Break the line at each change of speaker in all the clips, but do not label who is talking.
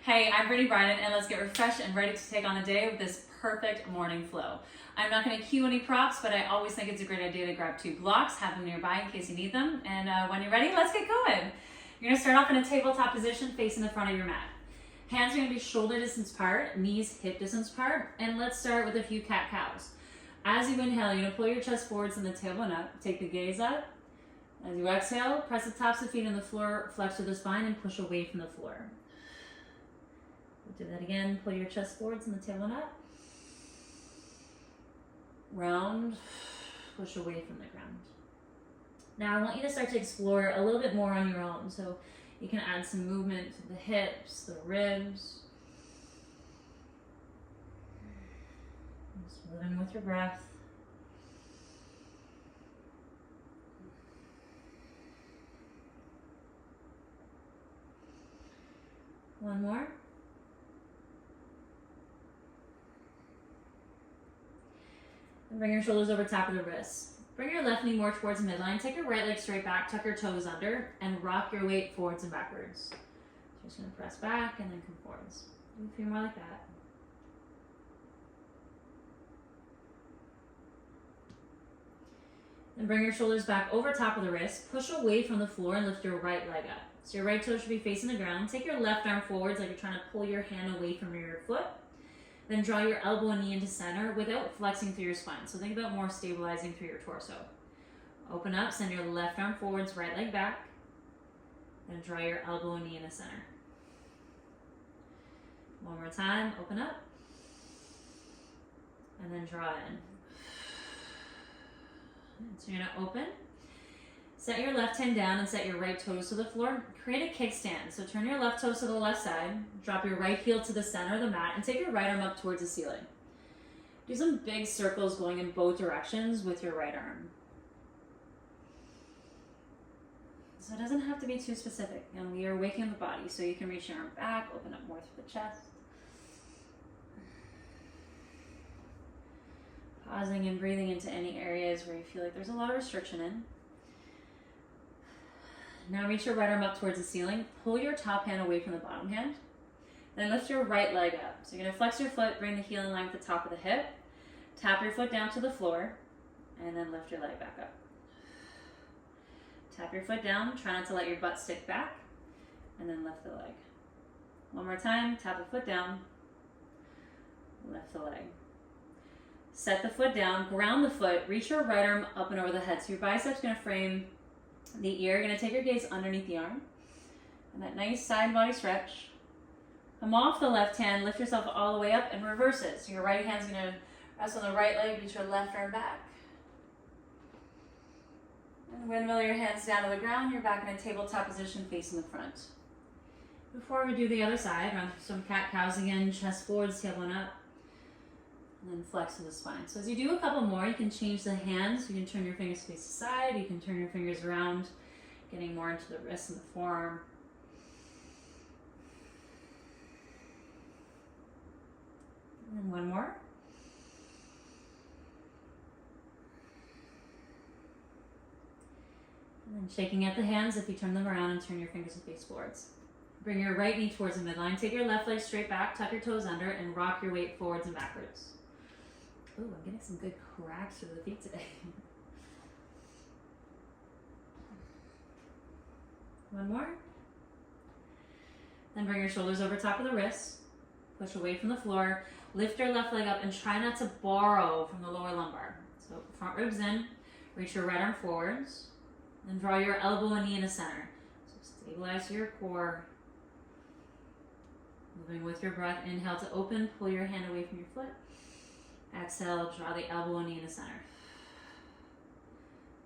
Hey, I'm Brittany Bryden, and let's get refreshed and ready to take on the day with this perfect morning flow. I'm not going to cue any props, but I always think it's a great idea to grab 2 blocks, have them nearby in case you need them, and when you're ready, let's get going. You're going to start off in a tabletop position facing the front of your mat. Hands are going to be shoulder distance apart, knees hip distance apart, and let's start with a few cat-cows. As you inhale, you're going to pull your chest forwards and the tailbone up, take the gaze up. As you exhale, press the tops of the feet on the floor, flex through the spine, and push away from the floor. We'll do that again. Pull your chest forwards and the tailbone up. Round, push away from the ground. Now I want you to start to explore a little bit more on your own. So you can add some movement to the hips, the ribs. Just moving with your breath. One more. And bring your shoulders over top of the wrists. Bring your left knee more towards the midline. Take your right leg straight back, tuck your toes under, and rock your weight forwards and backwards. So you're just going to press back and then come forwards. Do a few more like that. Then bring your shoulders back over top of the wrist. Push away from the floor and lift your right leg up. So your right toe should be facing the ground. Take your left arm forwards like you're trying to pull your hand away from your foot. Then draw your elbow and knee into center without flexing through your spine. So think about more stabilizing through your torso. Open up, send your left arm forwards, right leg back. Then draw your elbow and knee into center. One more time, open up. And then draw in. So you're gonna open. Set your left hand down and set your right toes to the floor. Create a kickstand. So turn your left toes to the left side, drop your right heel to the center of the mat, and take your right arm up towards the ceiling. Do some big circles going in both directions with your right arm. So it doesn't have to be too specific. And we are waking up the body, so you can reach your arm back, open up more through the chest. Pausing and breathing into any areas where you feel like there's a lot of restriction in. Now reach your right arm up towards the ceiling. Pull your top hand away from the bottom hand. Then lift your right leg up. So you're going to flex your foot, bring the heel in line with the top of the hip. Tap your foot down to the floor, and then lift your leg back up. Tap your foot down. Try not to let your butt stick back, and then lift the leg. One more time. Tap the foot down. Lift the leg. Set the foot down. Ground the foot. Reach your right arm up and over the head. So your biceps going to frame the ear. You're going to take your gaze underneath the arm. And that nice side body stretch. Come off the left hand, lift yourself all the way up and reverse it. So your right hand's going to rest on the right leg, reach your left arm back. And windmill your hands down to the ground. You're back in a tabletop position facing the front. Before we do the other side, run some cat-cows again, chest forwards, tailbone up. And then flex to the spine. So as you do a couple more, you can change the hands. You can turn your fingers face to side. You can turn your fingers around, getting more into the wrist and the forearm. And then one more. And then shaking at the hands if you turn them around and turn your fingers and face forwards. Bring your right knee towards the midline. Take your left leg straight back, tuck your toes under, and rock your weight forwards and backwards. Ooh, I'm getting some good cracks through the feet today. One more. Then bring your shoulders over top of the wrists. Push away from the floor. Lift your left leg up and try not to borrow from the lower lumbar. So front ribs in. Reach your right arm forwards. Then draw your elbow and knee into center. So stabilize your core. Moving with your breath. Inhale to open. Pull your hand away from your foot. Exhale, draw the elbow and knee in the center.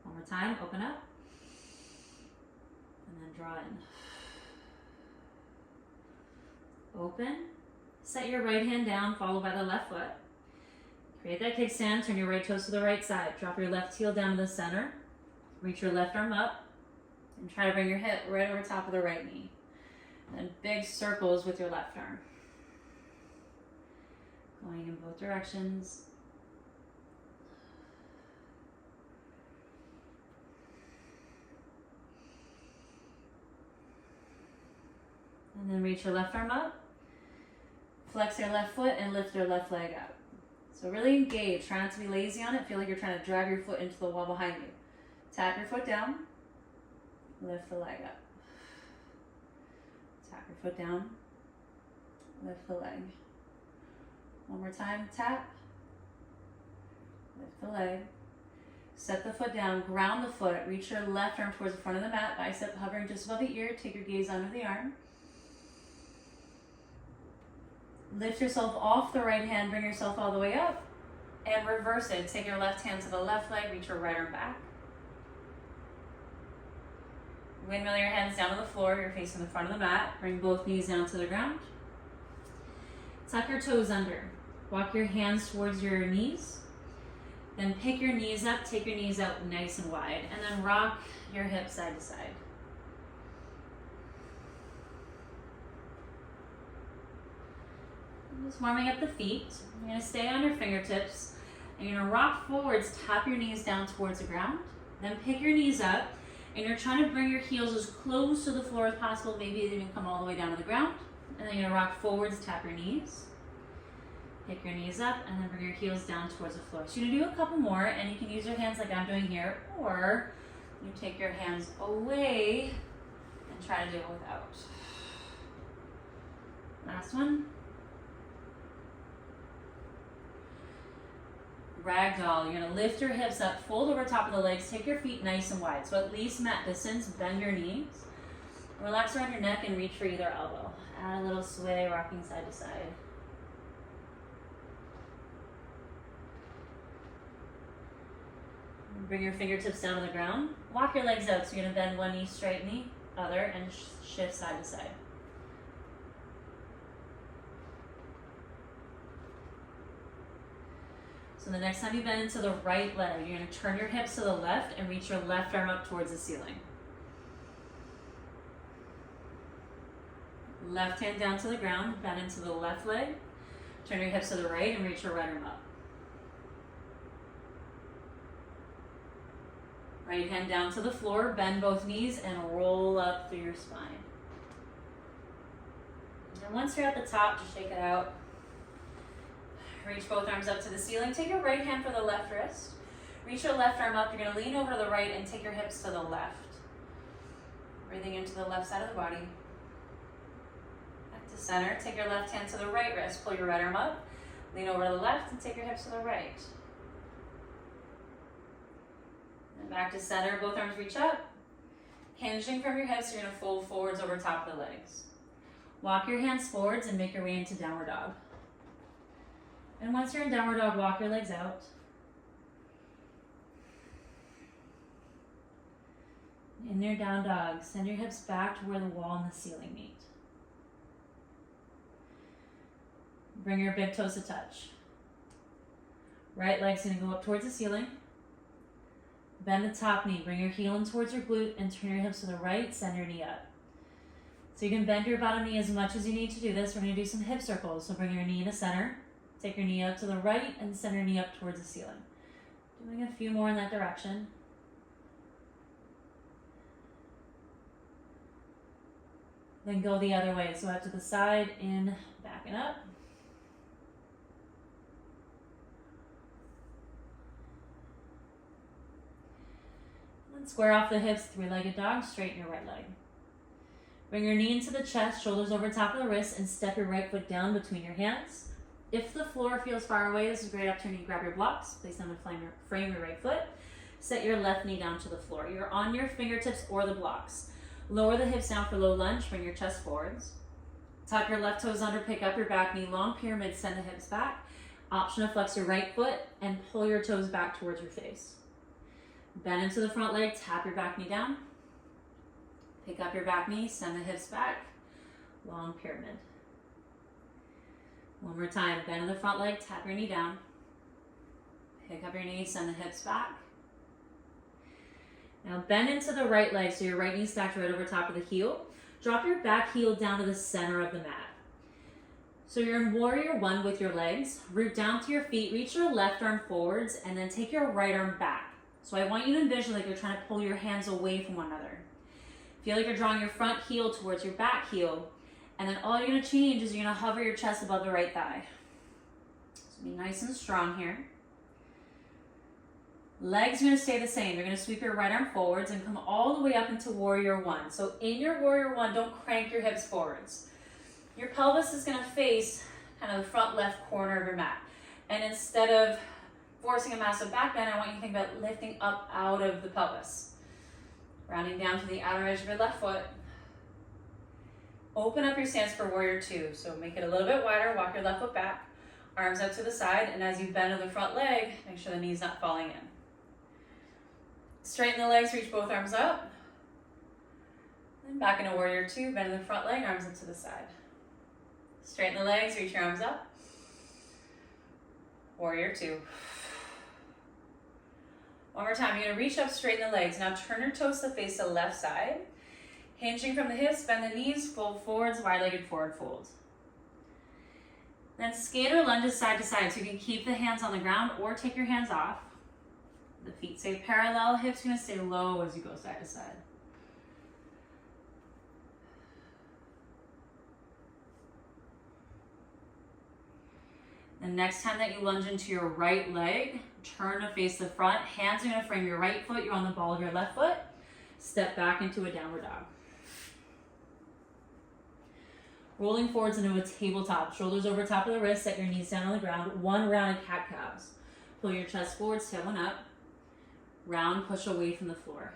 One more time, open up. And then draw in. Open. Set your right hand down, followed by the left foot. Create that kickstand, turn your right toes to the right side. Drop your left heel down to the center. Reach your left arm up. And try to bring your hip right over top of the right knee. And big circles with your left arm. Going in both directions. And then reach your left arm up. flex your left foot and lift your left leg up. So really engage. Try not to be lazy on it. Feel like you're trying to drive your foot into the wall behind you. Tap your foot down. Lift the leg up. Tap your foot down. Lift the leg. One more time. Tap. Lift the leg. Set the foot down. Ground the foot. Reach your left arm towards the front of the mat. Bicep hovering just above the ear. Take your gaze under the arm. Lift yourself off the right hand. Bring yourself all the way up. And reverse it. Take your left hand to the left leg. Reach your right arm back. Windmill your hands down to the floor. You're facing the front of the mat. Bring both knees down to the ground. Tuck your toes under. Walk your hands towards your knees. Then pick your knees up. Take your knees out nice and wide. And then rock your hips side to side. Just warming up the feet. You're going to stay on your fingertips. And you're going to rock forwards. Tap your knees down towards the ground. Then pick your knees up. And you're trying to bring your heels as close to the floor as possible. Maybe even come all the way down to the ground. And then you're going to rock forwards, tap your knees. Pick your knees up, and then bring your heels down towards the floor. So you're going to do a couple more, and you can use your hands like I'm doing here, or you take your hands away and try to do it without. Last one. Ragdoll. You're going to lift your hips up, fold over top of the legs, take your feet nice and wide. So at least mat distance, bend your knees. Relax around your neck and reach for either elbow. Add a little sway, rocking side to side. Bring your fingertips down to the ground. Walk your legs out. So you're going to bend one knee, straight knee, other, and shift side to side. So the next time you bend into the right leg, you're going to turn your hips to the left and reach your left arm up towards the ceiling. Left hand down to the ground, bend into the left leg. Turn your hips to the right and reach your right arm up. Right hand down to the floor, bend both knees and roll up through your spine. And once you're at the top, just shake it out. Reach both arms up to the ceiling. Take your right hand for the left wrist. Reach your left arm up. You're going to lean over to the right and take your hips to the left. Breathing into the left side of the body. Back to center. Take your left hand to the right wrist. Pull your right arm up. Lean over to the left and take your hips to the right. And back to center. Both arms reach up. Hinging from your hips, you're going to fold forwards over top of the legs. Walk your hands forwards and make your way into downward dog. And once you're in downward dog, walk your legs out. In your down dog, send your hips back to where the wall and the ceiling meet. Bring your big toes to touch. Right leg's going to go up towards the ceiling. Bend the top knee. Bring your heel in towards your glute and turn your hips to the right. Send your knee up. So you can bend your bottom knee as much as you need to do this. We're going to do some hip circles. So bring your knee to center. Take your knee up to the right and send your knee up towards the ceiling. Doing a few more in that direction. Then go the other way. So out to the side, in, back and up. Then square off the hips, three-legged dog, straighten your right leg. Bring your knee into the chest, shoulders over top of the wrist, and step your right foot down between your hands. If the floor feels far away, this is a great opportunity to grab your blocks, place them to frame your right foot. Set your left knee down to the floor. You're on your fingertips or the blocks. Lower the hips down for low lunge, bring your chest forwards. Tuck your left toes under, pick up your back knee, long pyramid, send the hips back. Option to flex your right foot and pull your toes back towards your face. Bend into the front leg, tap your back knee down. Pick up your back knee, send the hips back. Long pyramid. One more time, bend in the front leg, tap your knee down. Pick up your knee, send the hips back. Now bend into the right leg, so your right knee stacked right over top of the heel. Drop your back heel down to the center of the mat. So you're in warrior one with your legs. Root down to your feet, reach your left arm forwards, and then take your right arm back. So I want you to envision like you're trying to pull your hands away from one another. Feel like you're drawing your front heel towards your back heel, And then all you're gonna change is you're gonna hover your chest above the right thigh. So be nice and strong here. Legs are gonna stay the same. You're gonna sweep your right arm forwards and come all the way up into warrior one. So in your warrior one, don't crank your hips forwards. Your pelvis is gonna face kind of the front left corner of your mat. And instead of forcing a massive back bend, I want you to think about lifting up out of the pelvis. Rounding down to the outer edge of your left foot. Open up your stance for warrior two. So make it a little bit wider, walk your left foot back, arms out to the side, and as you bend to the front leg, make sure the knee's not falling in. Straighten the legs, reach both arms up. Then back into warrior two, bend to the front leg, arms up to the side. Straighten the legs, reach your arms up. Warrior two. One more time, you're gonna reach up, straighten the legs. Now turn your toes to face the left side. Hinging from the hips, bend the knees, fold forwards, wide-legged forward fold. Then skater lunges side to side, so you can keep the hands on the ground or take your hands off. The feet stay parallel, hips are gonna stay low as you go side to side. The next time that you lunge into your right leg, turn to face the front. Hands are gonna frame your right foot, you're on the ball of your left foot. Step back into a downward dog. Rolling forwards into a tabletop. Shoulders over top of the wrist, set your knees down on the ground. One rounded cat-cows. Pull your chest forwards, tail one up. Round, push away from the floor.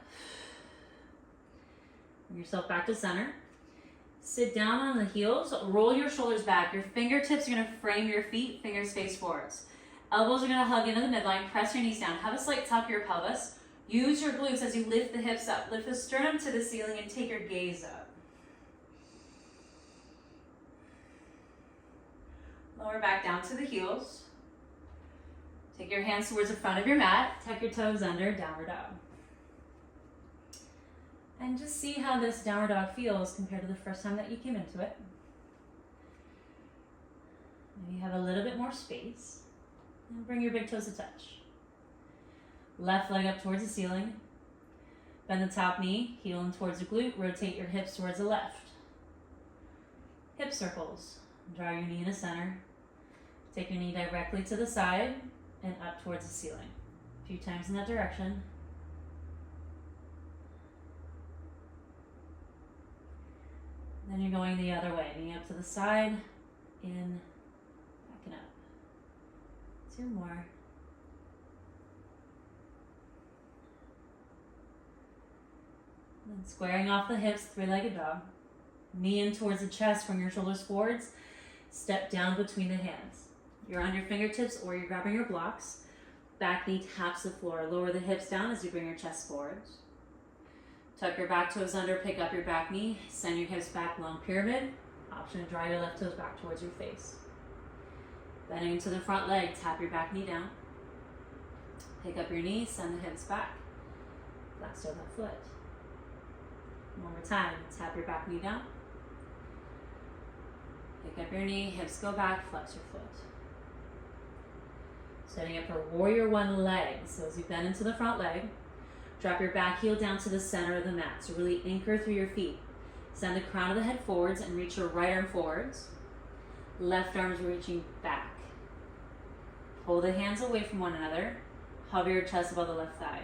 Bring yourself back to center. Sit down on the heels, roll your shoulders back. Your fingertips are gonna frame your feet, fingers face forwards. Elbows are gonna hug into the midline, press your knees down. Have a slight tuck of your pelvis. Use your glutes as you lift the hips up. Lift the sternum to the ceiling and take your gaze up. Lower back down to the heels. Take your hands towards the front of your mat. Tuck your toes under, downward dog. And just see how this downward dog feels compared to the first time that you came into it. Maybe you have a little bit more space. And bring your big toes to touch. Left leg up towards the ceiling. Bend the top knee, heel in towards the glute. Rotate your hips towards the left. Hip circles. Draw your knee to center. Take your knee directly to the side and up towards the ceiling. A few times in that direction. Then you're going the other way. Knee up to the side, in, back and up. 2 more. Then squaring off the hips, 3-legged dog. Knee in towards the chest, bring your shoulders forwards. Step down between the hands. You're on your fingertips or you're grabbing your blocks. Back knee taps the floor. Lower the hips down as you bring your chest forwards. Tuck your back toes under, pick up your back knee. Send your hips back, long pyramid. Option to draw your left toes back towards your face. Bending into the front leg, tap your back knee down. Pick up your knee, send the hips back. Flex your left foot. One more time, tap your back knee down. Pick up your knee, hips go back, flex your foot. Setting up for warrior one leg. So as you bend into the front leg, drop your back heel down to the center of the mat. So really anchor through your feet. Send the crown of the head forwards and reach your right arm forwards. Left arm's reaching back. Pull the hands away from one another. Hover your chest above the left thigh.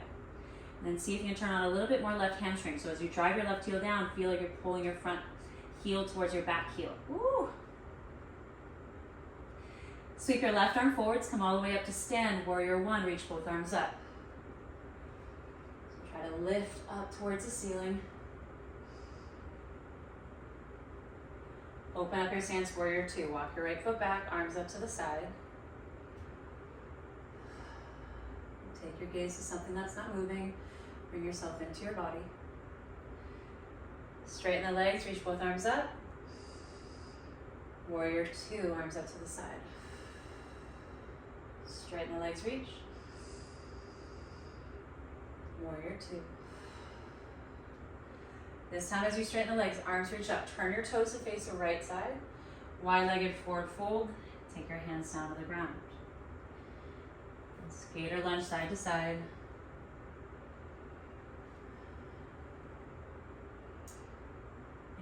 And then see if you can turn on a little bit more left hamstring. So as you drive your left heel down, feel like you're pulling your front heel towards your back heel. Woo! Sweep your left arm forwards, come all the way up to stand, warrior one, reach both arms up. So try to lift up towards the ceiling. Open up your stance, warrior two. Walk your right foot back, arms up to the side. Take your gaze to something that's not moving. Bring yourself into your body. Straighten the legs, reach both arms up. Warrior two, arms up to the side. Straighten the legs, reach. Warrior two. This time as you straighten the legs, arms reach up. Turn your toes to face the right side. Wide-legged forward fold. Take your hands down to the ground. And skater lunge side to side.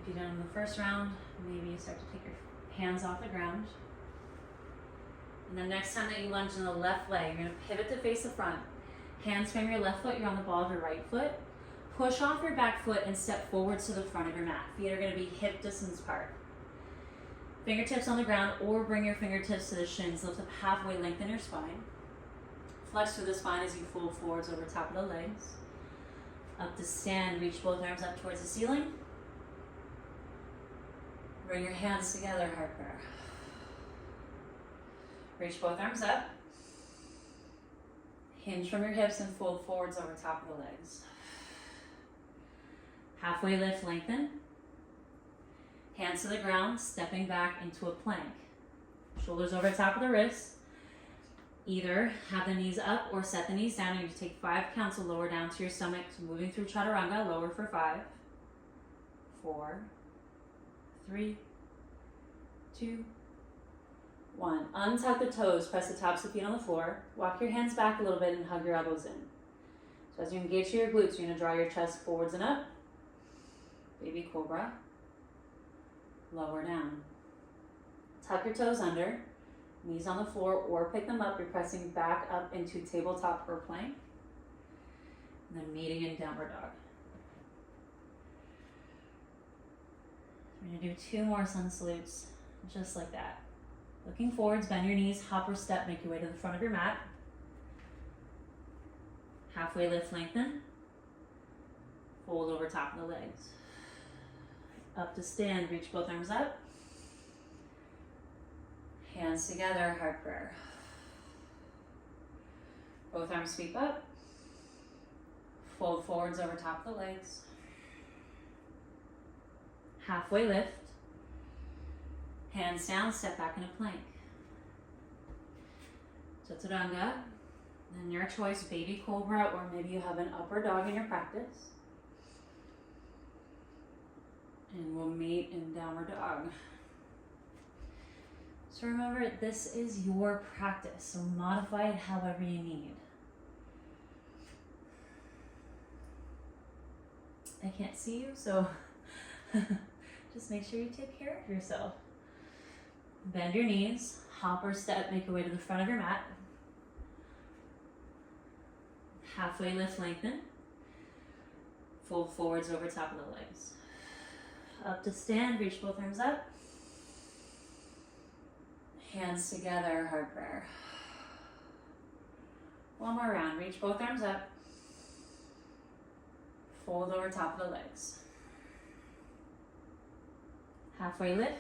If you did in the first round, maybe you start to take your hands off the ground. And then next time that you lunge in the left leg, you're gonna pivot to face the front. Hands frame your left foot, you're on the ball of your right foot. Push off your back foot and step forwards to the front of your mat. Feet are gonna be hip distance apart. Fingertips on the ground, or bring your fingertips to the shins. Lift up halfway, lengthen your spine. Flex through the spine as you fold forwards over top of the legs. Up to stand, reach both arms up towards the ceiling. Bring your hands together, heart prayer. Reach both arms up. Hinge from your hips and fold forwards over top of the legs. Halfway lift, lengthen. Hands to the ground, stepping back into a plank. Shoulders over top of the wrists. Either have the knees up or set the knees down, and you take 5 counts to lower down to your stomach. So moving through chaturanga, lower for 5, 4, 3, 2, 1. Untuck the toes, press the tops of the feet on the floor. Walk your hands back a little bit and hug your elbows in. So as you engage your glutes, you're gonna draw your chest forwards and up. Baby cobra. Lower down. Tuck your toes under, knees on the floor, or pick them up. You're pressing back up into tabletop or plank. And then meeting in downward dog. We're gonna do 2 more sun salutes, just like that. Looking forwards, bend your knees, hop or step, make your way to the front of your mat. Halfway lift, lengthen. Fold over top of the legs. Up to stand, reach both arms up. Hands together, heart prayer. Both arms sweep up. Fold forwards over top of the legs. Halfway lift. Hands down, step back into plank. Chaturanga. Then your choice, baby cobra, or maybe you have an upper dog in your practice. And we'll meet in downward dog. So remember, this is your practice, so modify it however you need. I can't see you, so just make sure you take care of yourself. Bend your knees, hop or step, make your way to the front of your mat. Halfway lift, lengthen. Fold forwards over top of the legs. Up to stand, reach both arms up. Hands together, heart prayer. One more round, reach both arms up. Fold over top of the legs. Halfway lift.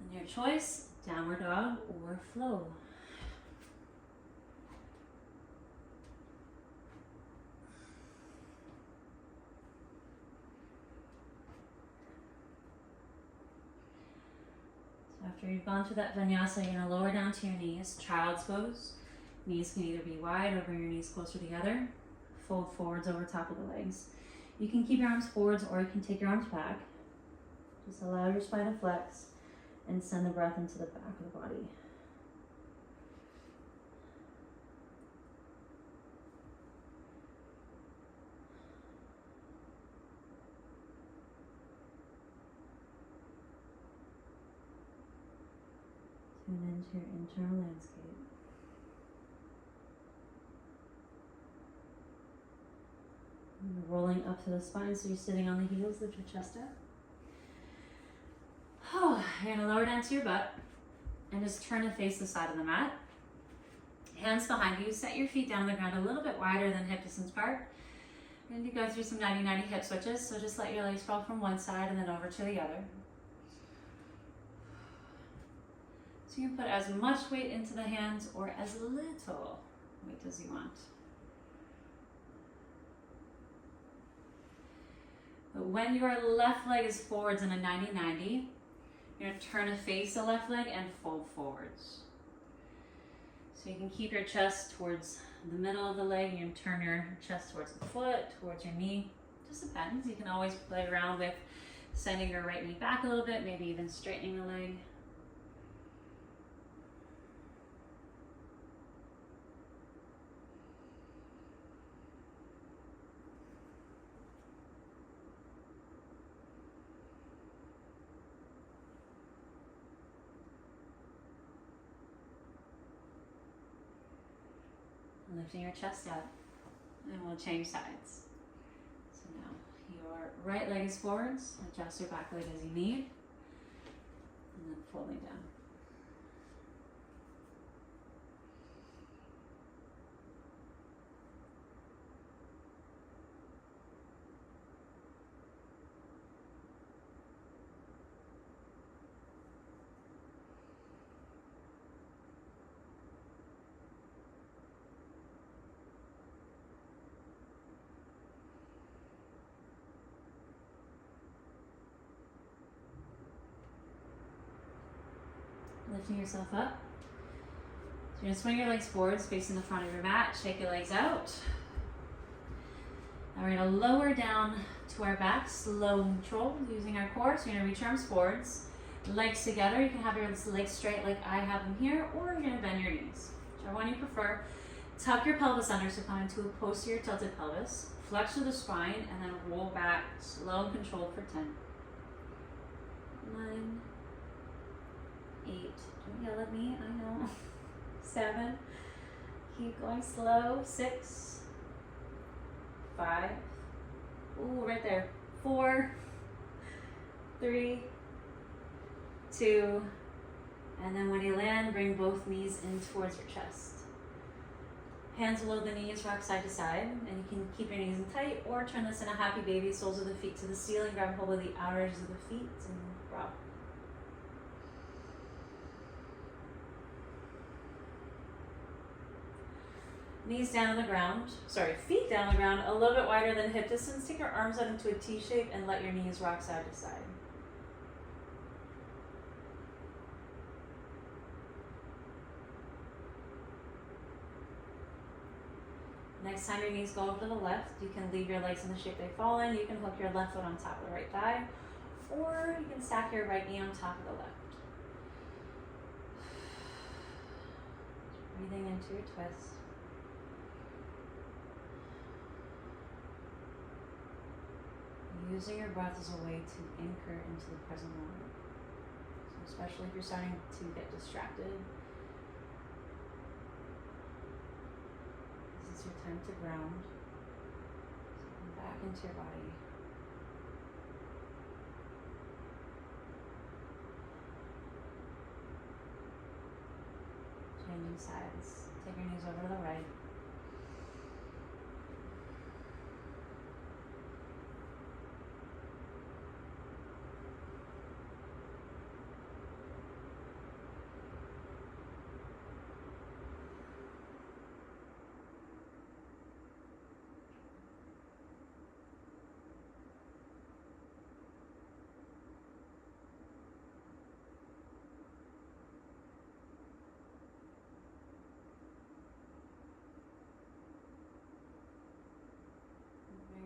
And your choice, downward dog or flow. After you've gone through that vinyasa, you're gonna lower down to your knees, child's pose. Knees can either be wide or bring your knees closer together. Fold forwards over top of the legs. You can keep your arms forwards or you can take your arms back. Just allow your spine to flex and send the breath into the back of the body. Tune into your internal landscape. And rolling up to the spine, so you're sitting on the heels, lift your chest up. Oh, you're gonna lower down to your butt and just turn to face the side of the mat. Hands behind you, set your feet down on the ground a little bit wider than hip distance apart. You're gonna go through some 90-90 hip switches, so just let your legs fall from one side and then over to the other. So you can put as much weight into the hands or as little weight as you want. But when your left leg is forwards in a 90-90, you're gonna turn to face the left leg and fold forwards. So you can keep your chest towards the middle of the leg. You can turn your chest towards the foot, towards your knee. Just depends. You can always play around with sending your right knee back a little bit, maybe even straightening the leg. Lifting your chest up. And we'll change sides. So now your right leg is forwards. Adjust your back leg as you need. And then folding down. Lifting yourself up. So you're going to swing your legs forwards, facing the front of your mat. Shake your legs out. Now we're going to lower down to our back, slow and controlled, using our core. So you're going to reach arms forwards, legs together. You can have your legs straight like I have them here, or you're going to bend your knees, whichever one you prefer. Tuck your pelvis under, so come into a posterior tilted pelvis. Flex through the spine, and then roll back, slow and controlled for 10. 9, 8, don't yell at me, I know. 7, keep going slow. 6, 5, ooh, right there. 4, 3, 2, and then when you land, bring both knees in towards your chest. Hands below the knees, rock side to side, and you can keep your knees in tight or turn this in a happy baby, soles of the feet to the ceiling, grab hold of the outer edges of the feet and drop. Knees down on the ground, feet down on the ground, a little bit wider than hip distance. Take your arms out into a T shape and let your knees rock side to side. Next time your knees go over to the left, you can leave your legs in the shape they fall in. You can hook your left foot on top of the right thigh, or you can stack your right knee on top of the left. Breathing into your twist. Using your breath as a way to anchor into the present moment. So especially if you're starting to get distracted, this is your time to ground. So come back into your body. Changing sides. Take your knees over to the right.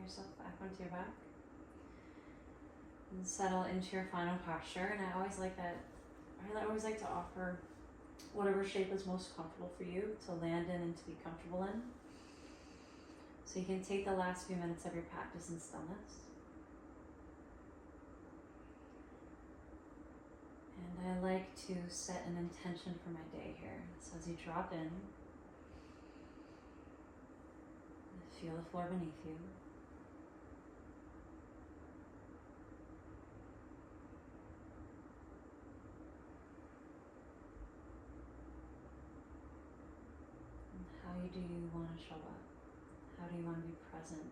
Yourself back onto your back and settle into your final posture. And I always like to offer whatever shape is most comfortable for you to land in and to be comfortable in. So you can take the last few minutes of your practice in stillness. And I like to set an intention for my day here. So as you drop in, feel the floor beneath you. How do you want to show up? How do you want to be present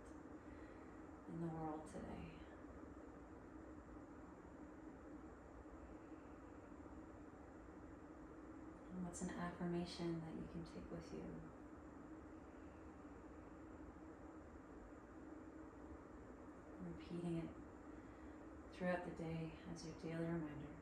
in the world today? And what's an affirmation that you can take with you? Repeating it throughout the day as your daily reminder.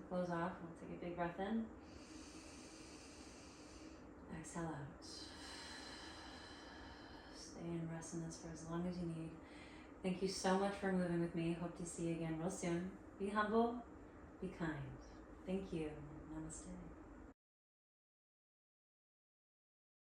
Close off, we'll take a big breath in. Exhale out. Stay and rest in this for as long as you need. Thank you so much for moving with me. Hope to see you again real soon. Be humble, be kind. Thank you. Namaste.